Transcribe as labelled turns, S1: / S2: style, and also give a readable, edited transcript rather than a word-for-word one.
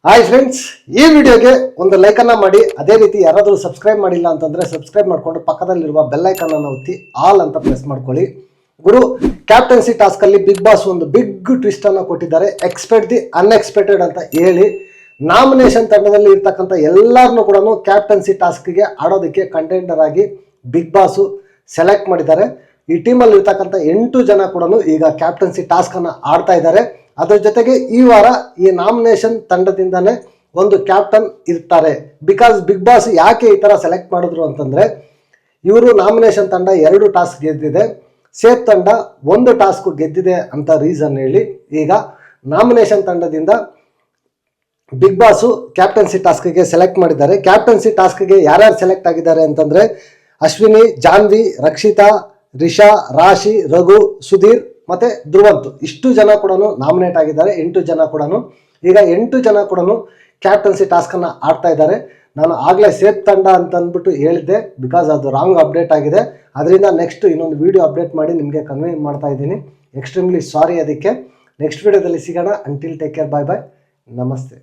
S1: Hi friends, ಈ ವಿಡಿಯೋಗೆ ಒಂದು ಲೈಕನ್ನು ಮಾಡಿ. ಅದೇ ರೀತಿ ಯಾರಾದರೂ ಸಬ್ಸ್ಕ್ರೈಬ್ ಮಾಡಿಲ್ಲ ಅಂತಂದರೆ ಸಬ್ಸ್ಕ್ರೈಬ್ ಮಾಡಿಕೊಂಡು ಪಕ್ಕದಲ್ಲಿರುವ ಬೆಲ್ ಐಕನ್ನ ಒತ್ತಿ ಆಲ್ ಅಂತ ಪ್ರೆಸ್ ಮಾಡ್ಕೊಳ್ಳಿ. ಗುರು, ಕ್ಯಾಪ್ಟನ್ಸಿ ಟಾಸ್ಕಲ್ಲಿ ಬಿಗ್ ಬಾಸ್ ಒಂದು ಬಿಗ್ ಟ್ವಿಸ್ಟನ್ನು ಕೊಟ್ಟಿದ್ದಾರೆ. ಎಕ್ಸ್ಪೆಕ್ಟ್ ದಿ ಅನ್ಎಕ್ಸ್ಪೆಕ್ಟೆಡ್ ಅಂತ ಹೇಳಿ ನಾಮಿನೇಷನ್ ತಂಡದಲ್ಲಿ ಇರ್ತಕ್ಕಂಥ ಎಲ್ಲರನ್ನೂ ಕೂಡ ಕ್ಯಾಪ್ಟನ್ಸಿ ಟಾಸ್ಕ್ಗೆ ಆಡೋದಕ್ಕೆ ಕಂಟೆಂಡರ್ ಆಗಿ ಬಿಗ್ ಬಾಸು ಸೆಲೆಕ್ಟ್ ಮಾಡಿದ್ದಾರೆ. ಈ ಟೀಮಲ್ಲಿ ಇರ್ತಕ್ಕಂಥ 8 ಜನ ಕೂಡ ಈಗ ಕ್ಯಾಪ್ಟನ್ಸಿ ಟಾಸ್ಕನ್ನು ಆಡ್ತಾ ಇದ್ದಾರೆ. ಅದರ ಜೊತೆಗೆ ಈ ವಾರ ಈ ನಾಮಿನೇಷನ್ ತಂಡದಿಂದನೇ ಒಂದು ಕ್ಯಾಪ್ಟನ್ ಇರ್ತಾರೆ. ಬಿಕಾಸ್ ಬಿಗ್ ಬಾಸ್ ಯಾಕೆ ಈ ಥರ ಸೆಲೆಕ್ಟ್ ಮಾಡಿದ್ರು ಅಂತಂದರೆ, ಇವರು ನಾಮಿನೇಷನ್ ತಂಡ 2 ಟಾಸ್ಕ್ ಗೆದ್ದಿದೆ, ಸೇಫ್ ತಂಡ 1 ಟಾಸ್ಕ್ ಗೆದ್ದಿದೆ ಅಂತ ರೀಸನ್ ಹೇಳಿ ಈಗ ನಾಮಿನೇಷನ್ ತಂಡದಿಂದ ಬಿಗ್ ಬಾಸು ಕ್ಯಾಪ್ಟನ್ಸಿ ಟಾಸ್ಕ್ಗೆ ಸೆಲೆಕ್ಟ್ ಮಾಡಿದ್ದಾರೆ. ಕ್ಯಾಪ್ಟನ್ಸಿ ಟಾಸ್ಕ್ಗೆ ಯಾರ್ಯಾರು ಸೆಲೆಕ್ಟ್ ಆಗಿದ್ದಾರೆ ಅಂತಂದರೆ, ಅಶ್ವಿನಿ, ಜಾನ್ವಿ, ರಕ್ಷಿತಾ, ರಿಷಾ, ರಾಶಿ, ರಘು, ಸುಧೀರ್ ಮತ್ತು ಧ್ರುವಂತ್, ಇಷ್ಟು ಜನ ಕೂಡ ನಾಮಿನೇಟ್ ಆಗಿದ್ದಾರೆ. 8 ಜನ ಕೂಡ ಈಗ 8 ಜನ ಕೂಡ ಕ್ಯಾಪ್ಟನ್ಸಿ ಟಾಸ್ಕನ್ನು ಆಡ್ತಾ ಇದ್ದಾರೆ. ನಾನು ಆಗಲೇ ಸೇಫ್ ತಂಡ ಅಂತ ಅಂದ್ಬಿಟ್ಟು ಹೇಳಿದ್ದೆ, ಬಿಕಾಸ್ ಅದು ರಾಂಗ್ ಅಪ್ಡೇಟ್ ಆಗಿದೆ. ಅದರಿಂದ ನೆಕ್ಸ್ಟ್ ಇನ್ನೊಂದು ವಿಡಿಯೋ ಅಪ್ಡೇಟ್ ಮಾಡಿ ನಿಮಗೆ ಕನ್ವೆ ಮಾಡ್ತಾ ಇದ್ದೀನಿ. ಎಕ್ಸ್ಟ್ರೀಮ್ಲಿ ಸಾರಿ ಅದಕ್ಕೆ. ನೆಕ್ಸ್ಟ್ ವಿಡಿಯೋದಲ್ಲಿ ಸಿಗೋಣ. ಅಂಟಿಲ್ ಟೇಕ್ ಕೇರ್, ಬಾಯ್ ಬಾಯ್, ನಮಸ್ತೆ.